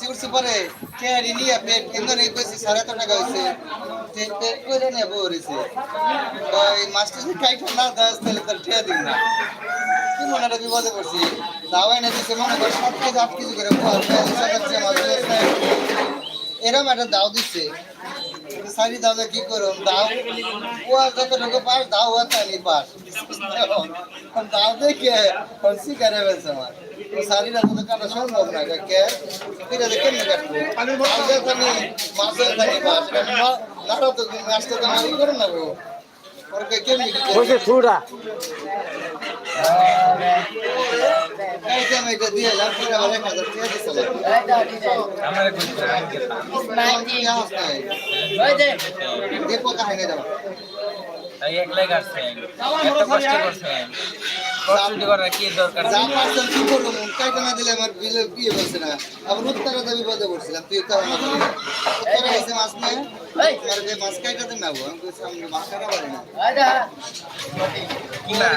উঠছি পরে চেয়ারি নিয়ে পেট কিন্তু নেই কইছি 7.5 টাকা হয়েছে পেট করে নিয়ে বলেছে ওই মাছটা যদি খাইতে না দাস তাহলে তার খেয়ে দিন না কি মনে একটা বিপদে পড়ছি দাওয়াই না দিচ্ছে মনে কর 7 কেজি 8 কেজি করে এরম একটা দাও দিচ্ছে সারি দাও কি করুন দাও ও যতটুকু পাস দাও তাই পাস দাও দেখে হলসি করে ফেলছে আমার সারি দাও তো কাটা সম্ভব না কে এটা দেখে কেমনে কাটবো মাছের খানি পাস নাড়া তো মাছটা তো মারি করে না গো ওর কেমনি বসে ছুড়া এটা দিয়ে যান পুরো 1000 টাকা দিছিল আমার কই ওই যে দেখো কাহিনী দাও তাই একলাই কাটছেন এত কষ্ট করছেন কষ্ট করার কি দরকার যা পারছেন কি করবো কাইটা না দিলে আমার বিলে বিয়ে বলছে না আবার উত্তরা দাবি বিপদে পড়ছিলাম তুই উত্তরা না দিলি উত্তরা এসে মাছ নিয়ে তোমার যে মাছ কাইটাতে নেবো আমি সামনে মাছ কাটা পারি না কি না